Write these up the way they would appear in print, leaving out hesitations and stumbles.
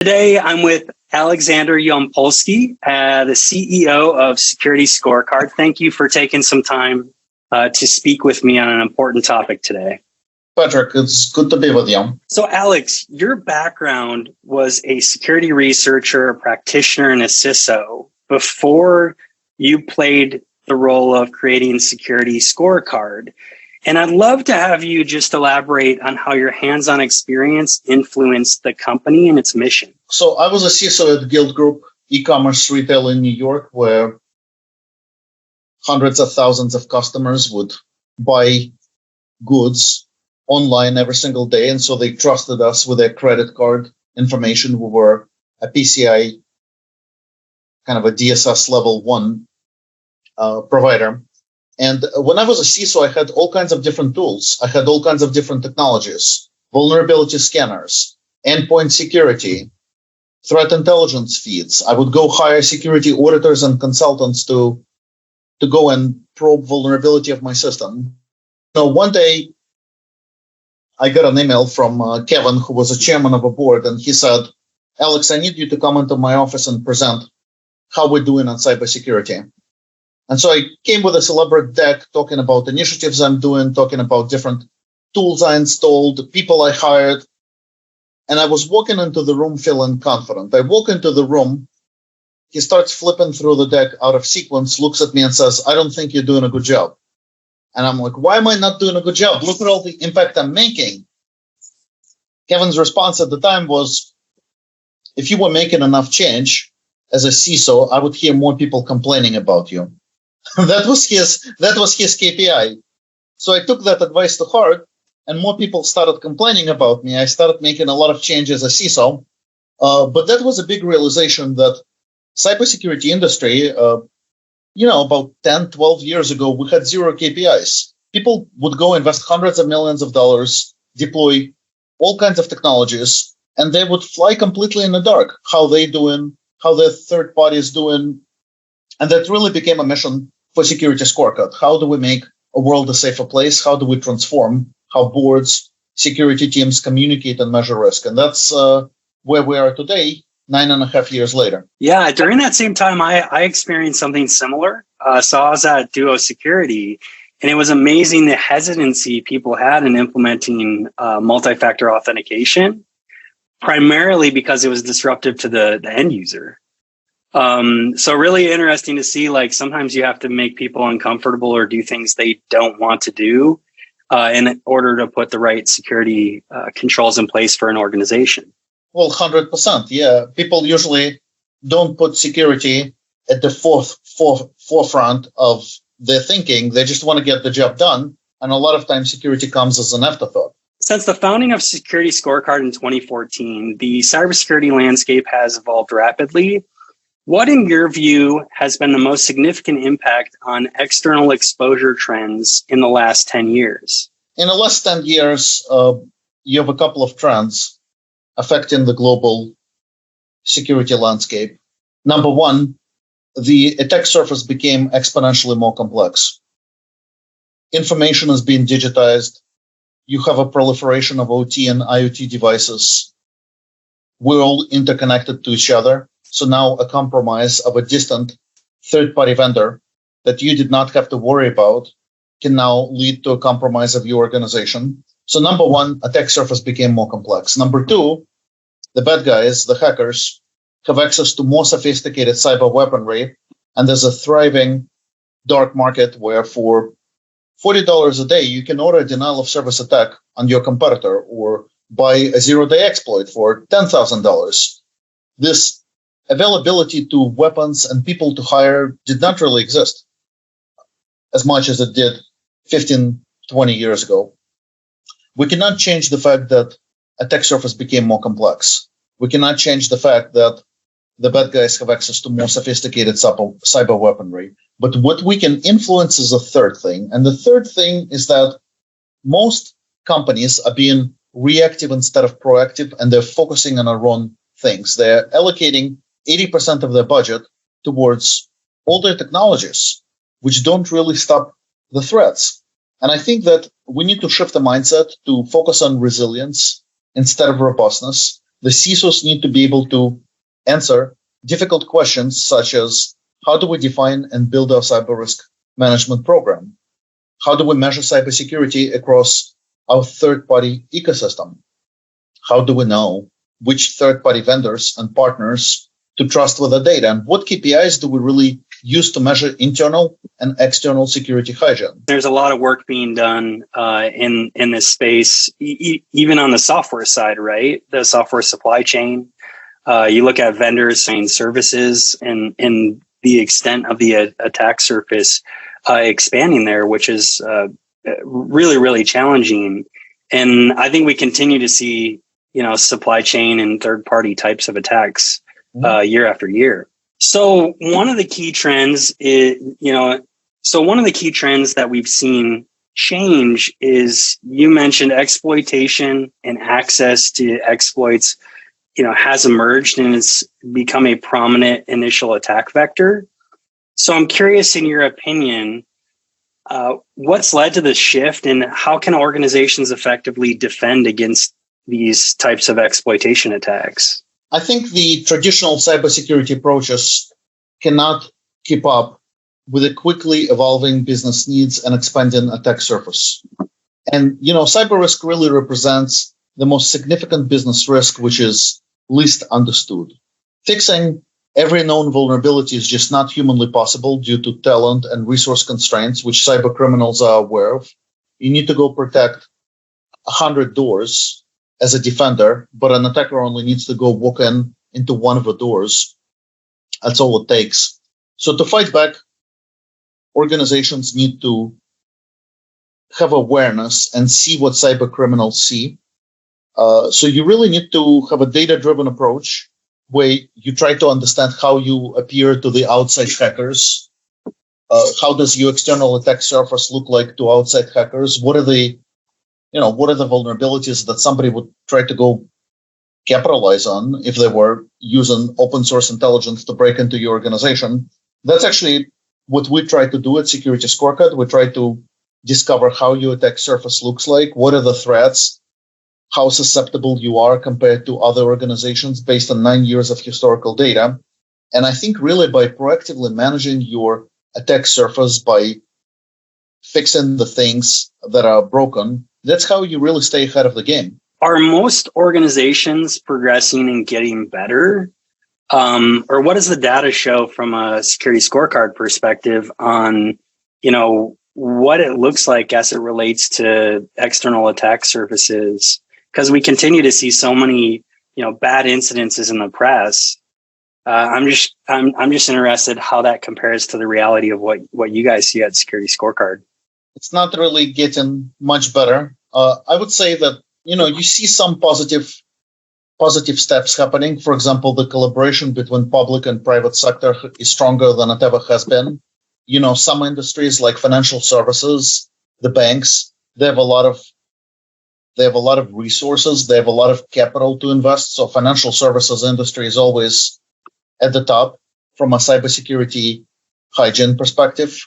Today, I'm with Aleksandr Yompolski, the CEO of Security Scorecard. Thank you for taking some time to speak with me on an important topic today. Patrick, it's good to be with you. So, Alex, your background was a security researcher, a practitioner, and a CISO before you played the role of creating Security Scorecard. And I'd love to have you just elaborate on how your hands-on experience influenced the company and its mission. So I was a CISO at Guild Group, e-commerce retail in New York, where hundreds of thousands of customers would buy goods online every single day. And so they trusted us with their credit card information. We were a PCI, kind of a DSS level 1 provider. And when I was a CISO, I had all kinds of different tools. I had all kinds of different technologies, vulnerability scanners, endpoint security, threat intelligence feeds. I would go hire security auditors and consultants to go and probe vulnerability of my system. So one day, I got an email from Kevin, who was a chairman of a board, and he said, "Alex, I need you to come into my office and present how we're doing on cybersecurity." And so I came with a elaborate deck talking about initiatives I'm doing, talking about different tools I installed, people I hired. And I was walking into the room feeling confident. I walk into the room. He starts flipping through the deck out of sequence, looks at me and says, "I don't think you're doing a good job." And I'm like, "Why am I not doing a good job? Look at all the impact I'm making." Kevin's response at the time was, "If you were making enough change as a CISO, I would hear more people complaining about you." That was his KPI. So I took that advice to heart, and more people started complaining about me. I started making a lot of changes as CISO. But that was a big realization that cybersecurity industry, about 10, 12 years ago, we had zero KPIs. People would go invest hundreds of millions of dollars, deploy all kinds of technologies, and they would fly completely in the dark. How they doing, how their third party is doing. And that really became a mission for Security Scorecard. How do we make a world a safer place? How do we transform how boards, security teams communicate and measure risk? And that's where we are today, 9.5 years later. Yeah, during that same time, I experienced something similar. So I was at Duo Security, and it was amazing the hesitancy people had in implementing multi-factor authentication, primarily because it was disruptive to the end user. So really interesting to see, like, sometimes you have to make people uncomfortable or do things they don't want to do in order to put the right security controls in place for an organization. Well, 100%. Yeah. People usually don't put security at the forefront of their thinking. They just want to get the job done. And a lot of times security comes as an afterthought. Since the founding of Security Scorecard in 2014, the cybersecurity landscape has evolved rapidly. What, in your view, has been the most significant impact on external exposure trends in the last 10 years? In the last 10 years, you have a couple of trends affecting the global security landscape. Number one, the attack surface became exponentially more complex. Information is being digitized. You have a proliferation of OT and IoT devices. We're all interconnected to each other. So now a compromise of a distant third-party vendor that you did not have to worry about can now lead to a compromise of your organization. So number one, attack surface became more complex. Number two, the bad guys, the hackers, have access to more sophisticated cyber weaponry, and there's a thriving dark market where for $40 a day, you can order a denial of service attack on your competitor or buy a zero-day exploit for $10,000. This availability to weapons and people to hire did not really exist as much as it did 15, 20 years ago. We cannot change the fact that attack surface became more complex. We cannot change the fact that the bad guys have access to more sophisticated cyber weaponry. But what we can influence is a third thing. And the third thing is that most companies are being reactive instead of proactive, and they're focusing on their own things. They're allocating 80% of their budget towards older technologies, which don't really stop the threats. And I think that we need to shift the mindset to focus on resilience instead of robustness. the CISOs need to be able to answer difficult questions such as, how do we define and build our cyber risk management program? How do we measure cybersecurity across our third-party ecosystem? How do we know which third-party vendors and partners to trust with the data? And what KPIs do we really use to measure internal and external security hygiene? There's a lot of work being done in this space, even on the software side, right? The software supply chain. You look at vendors and services and the extent of the attack surface expanding there, which is really, really challenging. And I think we continue to see, supply chain and third-party types of attacks year after year. So one of the key trends that we've seen change is, you mentioned exploitation and access to exploits, has emerged and it's become a prominent initial attack vector. So I'm curious, in your opinion, what's led to this shift, and how can organizations effectively defend against these types of exploitation attacks? I think the traditional cybersecurity approaches cannot keep up with the quickly evolving business needs and expanding attack surface. And, cyber risk really represents the most significant business risk, which is least understood. Fixing every known vulnerability is just not humanly possible due to talent and resource constraints, which cyber criminals are aware of. You need to go protect 100 doors as a defender, but an attacker only needs to go walk into one of the doors. That's all it takes. So to fight back, organizations need to have awareness and see what cyber criminals see. So you really need to have a data-driven approach where you try to understand how you appear to the outside hackers. How does your external attack surface look like to outside hackers? What are the vulnerabilities that somebody would try to go capitalize on if they were using open source intelligence to break into your organization? That's actually what we try to do at Security Scorecard. We try to discover how your attack surface looks like, what are the threats, how susceptible you are compared to other organizations based on 9 years of historical data. And I think really by proactively managing your attack surface, by fixing the things that are broken, that's how you really stay ahead of the game. Are most organizations progressing and getting better? Or what does the data show from a security scorecard perspective on, what it looks like as it relates to external attack surfaces? Because we continue to see so many, bad incidences in the press. I'm just interested how that compares to the reality of what you guys see at Security Scorecard. It's not really getting much better. I would say that, you see some positive steps happening. For example, the collaboration between public and private sector is stronger than it ever has been. Some industries like financial services, the banks, they have a lot of resources. They have a lot of capital to invest. So financial services industry is always at the top from a cybersecurity hygiene perspective.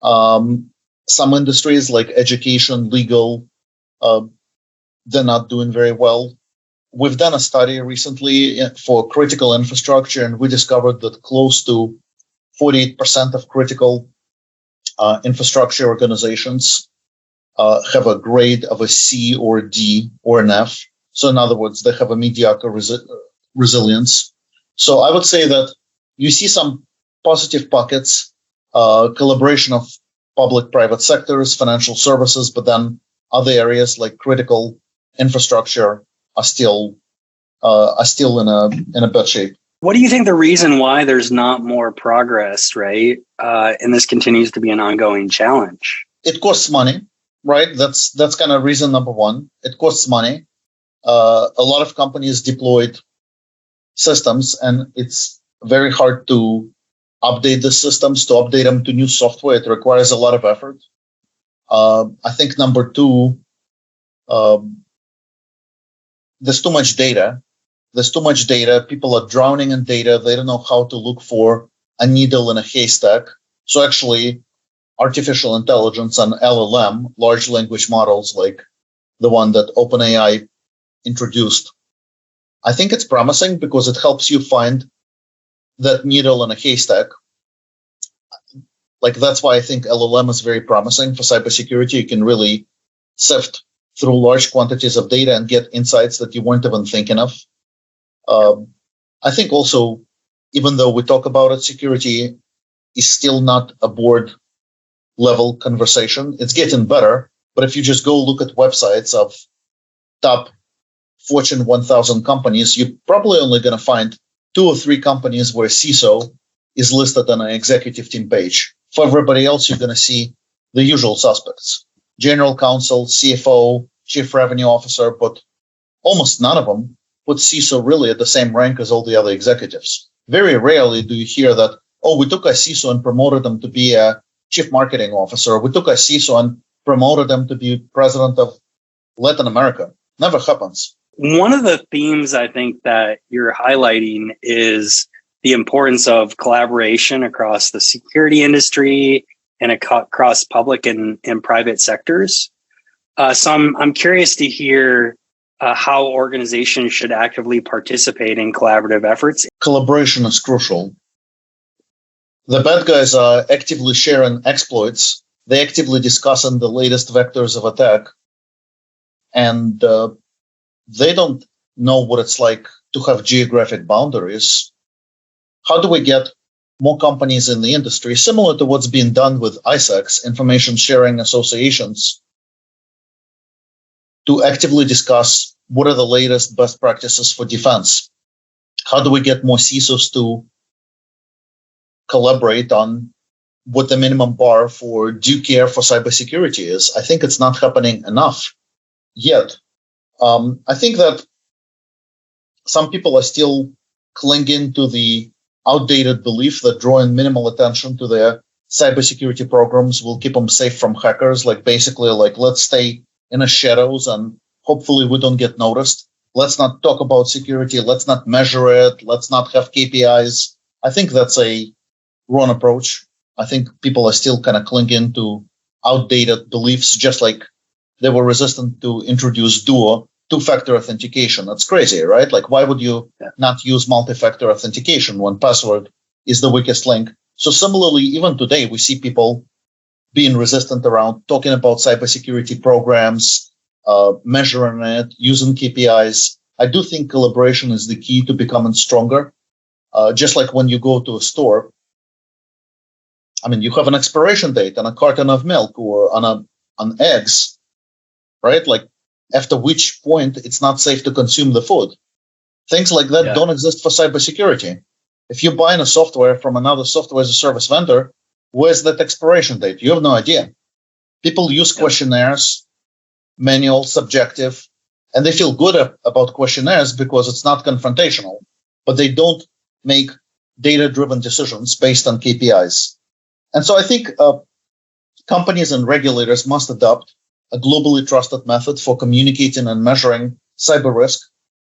Some industries like education, legal, they're not doing very well. We've done a study recently for critical infrastructure, and we discovered that close to 48% of critical infrastructure organizations have a grade of a C or a D or an F. So in other words, they have a mediocre resilience. So I would say that you see some positive pockets, collaboration of public-private sectors, financial services, but then other areas like critical infrastructure are still in a bad shape. What do you think the reason why there's not more progress, right? And this continues to be an ongoing challenge. It costs money, right? That's kind of reason number one. It costs money. A lot of companies deployed systems, and it's very hard to update the systems, to update them to new software. It requires a lot of effort. I think number two, there's too much data. People are drowning in data. They don't know how to look for a needle in a haystack. So actually, artificial intelligence and LLM, large language models like the one that OpenAI introduced I think it's promising because it helps you find that needle in a haystack. Like, that's why I think LLM is very promising for cybersecurity. You can really sift through large quantities of data and get insights that you weren't even thinking of. I think also, even though we talk about it, security is still not a board level conversation. It's getting better. But if you just go look at websites of top Fortune 1000 companies, you're probably only going to find 2 or 3 companies where CISO is listed on an executive team page. For everybody else, you're going to see the usual suspects: general counsel, CFO, chief revenue officer, but almost none of them put CISO really at the same rank as all the other executives. Very rarely do you hear that, oh, we took a CISO and promoted them to be a chief marketing officer. We took a CISO and promoted them to be president of Latin America. Never happens. One of the themes I think that you're highlighting is the importance of collaboration across the security industry and across public and private sectors. So I'm curious to hear how organizations should actively participate in collaborative efforts. Collaboration is crucial. The bad guys are actively sharing exploits. They actively discussing the latest vectors of attack. And they don't know what it's like to have geographic boundaries. How do we get more companies in the industry, similar to what's being done with ISACs, information sharing associations, to actively discuss what are the latest best practices for defense? How do we get more CISOs to collaborate on what the minimum bar for due care for cybersecurity is? I think it's not happening enough yet. I think that some people are still clinging to the outdated belief that drawing minimal attention to their cybersecurity programs will keep them safe from hackers. Like, basically, like, let's stay in the shadows and hopefully we don't get noticed. Let's not talk about security. Let's not measure it. Let's not have KPIs. I think that's a wrong approach. I think people are still kind of clinging to outdated beliefs, just like they were resistant to introduce DUO, two-factor authentication. That's crazy, right? Like, why would you not use multi-factor authentication when password is the weakest link? So similarly, even today, we see people being resistant around talking about cybersecurity programs, measuring it, using KPIs. I do think collaboration is the key to becoming stronger. Just like when you go to a store, I mean, you have an expiration date on a carton of milk or on eggs, right? Like, after which point it's not safe to consume the food. Things like that don't exist for cybersecurity. If you're buying a software from another software as a service vendor, where's that expiration date? You have no idea. People use questionnaires, manual, subjective, and they feel good about questionnaires because it's not confrontational, but they don't make data-driven decisions based on KPIs. And so I think companies and regulators must adopt a globally trusted method for communicating and measuring cyber risk.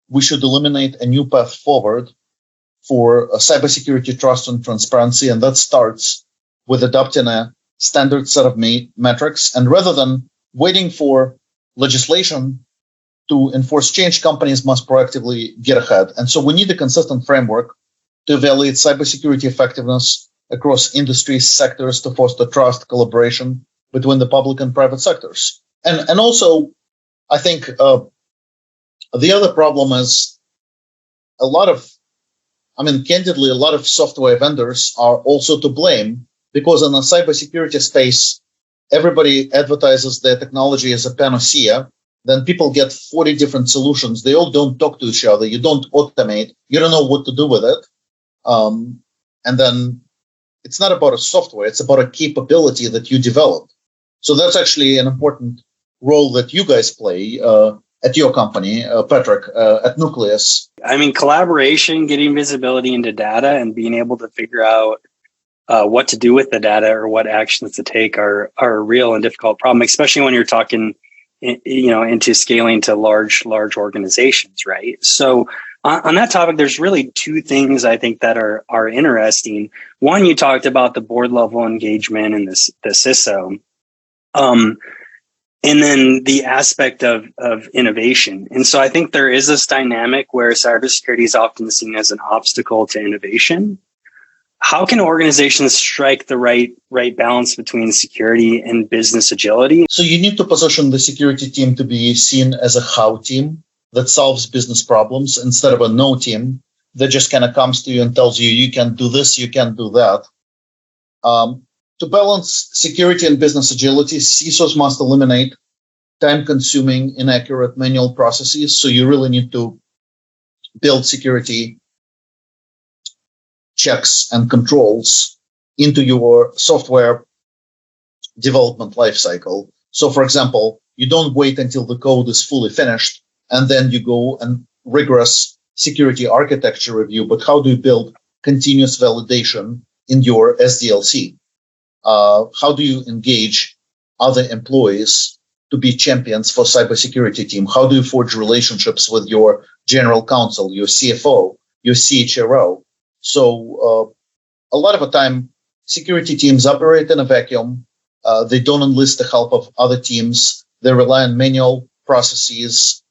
We should eliminate a new path forward for cybersecurity trust and transparency, and that starts with adopting a standard set of metrics. And rather than waiting for legislation to enforce change, companies must proactively get ahead. And so we need a consistent framework to evaluate cybersecurity effectiveness across industries, sectors, to foster trust, collaboration between the public and private sectors. And also, I think the other problem is candidly, a lot of software vendors are also to blame, because in the cybersecurity space, everybody advertises their technology as a panacea. Then people get 40 different solutions. They all don't talk to each other. You don't automate. You don't know what to do with it. And then it's not about a software. It's about a capability that you develop. So that's actually an important role that you guys play at your company, Patrick, at Nucleus. I mean, collaboration, getting visibility into data and being able to figure out what to do with the data or what actions to take are a real and difficult problem, especially when you're talking, into scaling to large organizations, right? So on that topic, there's really two things I think that are interesting. One, you talked about the board level engagement and the CISO. and then the aspect of innovation. And so I think there is this dynamic where cybersecurity is often seen as an obstacle to innovation. How can organizations strike the right balance between security and business agility? So you need to position the security team to be seen as a how team that solves business problems instead of a no team that just kind of comes to you and tells you, you can do this, you can do that. To balance security and business agility, CISOs must eliminate time-consuming, inaccurate manual processes. So you really need to build security checks and controls into your software development lifecycle. So, for example, you don't wait until the code is fully finished and then you go and rigorous security architecture review, but how do you build continuous validation in your SDLC? How do you engage other employees to be champions for cybersecurity team? How do you forge relationships with your general counsel, your CFO, your CHRO? So a lot of the time, security teams operate in a vacuum. They don't enlist the help of other teams. They rely on manual processes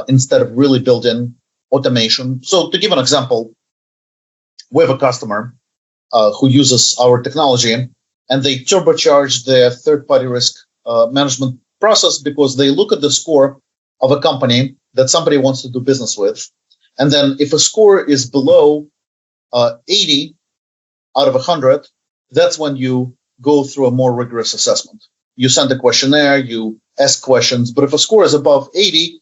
instead of really building automation. So to give an example, we have a customer who uses our technology, and they turbocharge their third-party risk management process because they look at the score of a company that somebody wants to do business with. And then if a score is below 80 out of 100, that's when you go through a more rigorous assessment. You send a questionnaire, you ask questions, but if a score is above 80,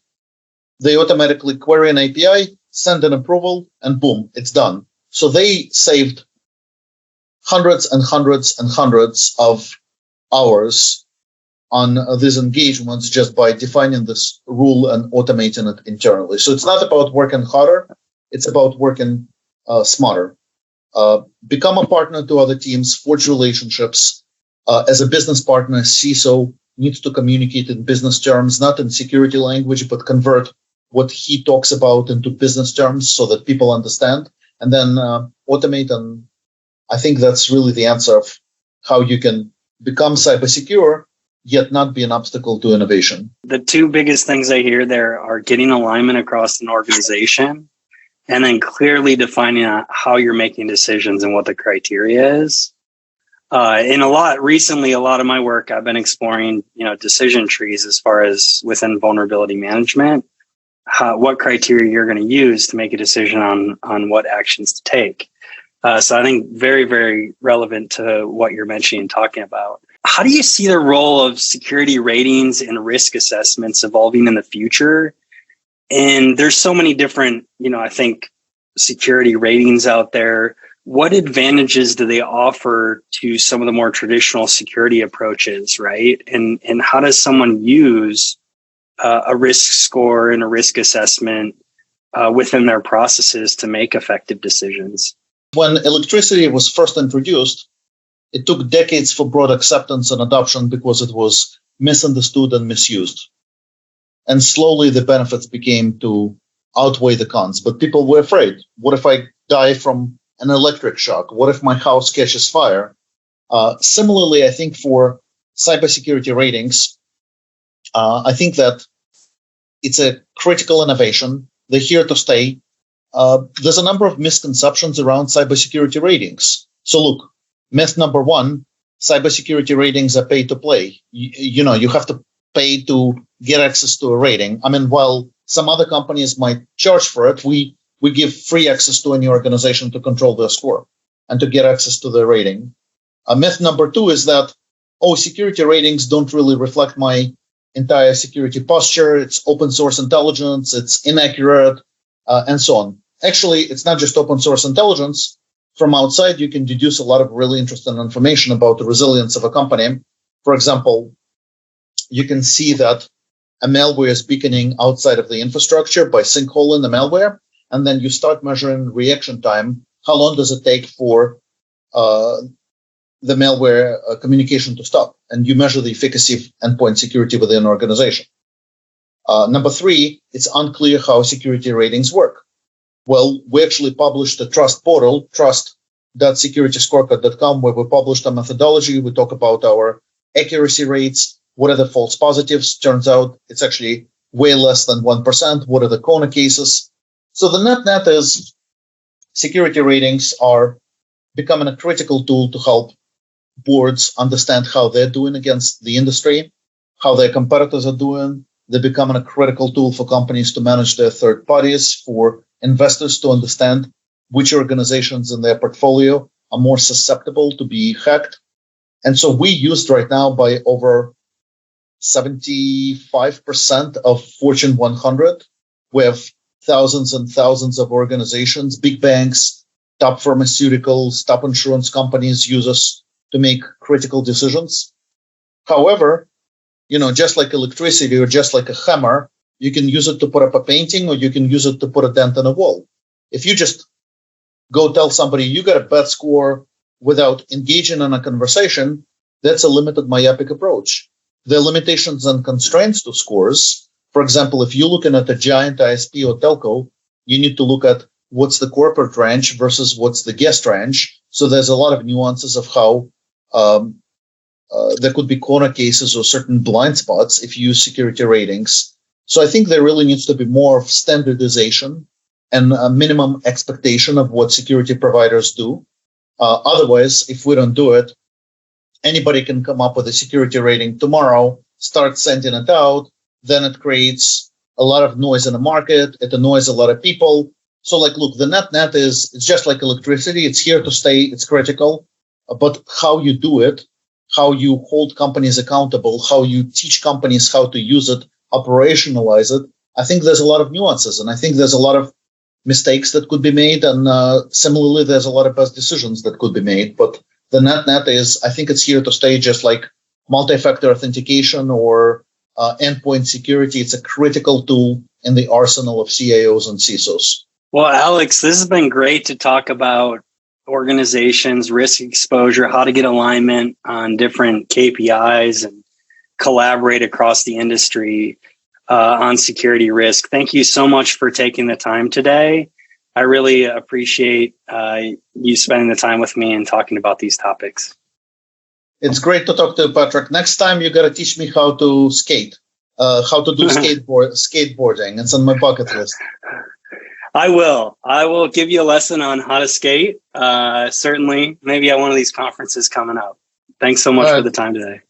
they automatically query an API, send an approval, and boom, it's done. So they saved hundreds and hundreds and hundreds of hours on these engagements just by defining this rule and automating it internally. So it's not about working harder, it's about working smarter. Become a partner to other teams, forge relationships. As a business partner, CISO needs to communicate in business terms, not in security language, but convert what he talks about into business terms so that people understand, and then automate. And I think that's really the answer of how you can become cyber secure, yet not be an obstacle to innovation. The two biggest things I hear there are getting alignment across an organization and then clearly defining how you're making decisions and what the criteria is. In a lot of my work, I've been exploring, decision trees as far as within vulnerability management, what criteria you're going to use to make a decision on what actions to take. So I think very, very relevant to what you're mentioning and talking about. How do you see the role of security ratings and risk assessments evolving in the future? And there's so many different, I think, security ratings out there. What advantages do they offer to some of the more traditional security approaches, right? And how does someone use a risk score and a risk assessment within their processes to make effective decisions? When electricity was first introduced, it took decades for broad acceptance and adoption because it was misunderstood and misused. And slowly the benefits began to outweigh the cons. But people were afraid. What if I die from an electric shock? What if my house catches fire? Similarly, I think for cybersecurity ratings, I think that it's a critical innovation. They're here to stay. There's a number of misconceptions around cybersecurity ratings. So look, myth number one, cybersecurity ratings are pay to play. You have to pay to get access to a rating. I mean, while some other companies might charge for it, we give free access to any organization to control their score and to get access to their rating. Myth number two is that, security ratings don't really reflect my entire security posture. It's open source intelligence. It's inaccurate, and so on. Actually, it's not just open source intelligence. From outside, you can deduce a lot of really interesting information about the resilience of a company. For example, you can see that a malware is beaconing outside of the infrastructure by sinkholing the malware, and then you start measuring reaction time. How long does it take for the malware communication to stop? And you measure the efficacy of endpoint security within an organization. Number three, it's unclear how security ratings work. Well, we actually published a trust portal, trust.securityscorecard.com, where we published a methodology. We talk about our accuracy rates. What are the false positives? Turns out it's actually way less than 1%. What are the corner cases? So the net is security ratings are becoming a critical tool to help boards understand how they're doing against the industry, how their competitors are doing. They're becoming a critical tool for companies to manage their third parties, for investors to understand which organizations in their portfolio are more susceptible to be hacked. And so we used right now by over 75% of Fortune 100. We have thousands and thousands of organizations, big banks, top pharmaceuticals, top insurance companies use us to make critical decisions. However, just like electricity or just like a hammer, you can use it to put up a painting or you can use it to put a dent in a wall. If you just go tell somebody you got a bad score without engaging in a conversation, that's a limited myopic approach. There are limitations and constraints to scores. For example, if you're looking at a giant ISP or telco, you need to look at what's the corporate range versus what's the guest range. So there's a lot of nuances of how there could be corner cases or certain blind spots if you use security ratings. So I think there really needs to be more of standardization and a minimum expectation of what security providers do. Otherwise, if we don't do it, anybody can come up with a security rating tomorrow, start sending it out, then it creates a lot of noise in the market, it annoys a lot of people. So look, the net is, it's just like electricity, it's here to stay, it's critical, but how you do it, how you hold companies accountable, how you teach companies how to use it, operationalize it, I think there's a lot of nuances, and I think there's a lot of mistakes that could be made, and similarly, there's a lot of best decisions that could be made. But the net is, I think it's here to stay, just like multi-factor authentication or endpoint security. It's a critical tool in the arsenal of CIOs and CISOs. Well, Alex, this has been great to talk about organizations, risk exposure, how to get alignment on different KPIs and collaborate across the industry on security risk. Thank you so much for taking the time today. I really appreciate you spending the time with me and talking about these topics. It's great to talk to you, Patrick. Next time, you got to teach me how to skate, how to do skateboarding. It's on my bucket list. I will give you a lesson on how to skate. Certainly, maybe at one of these conferences coming up. Thanks so much for the time today.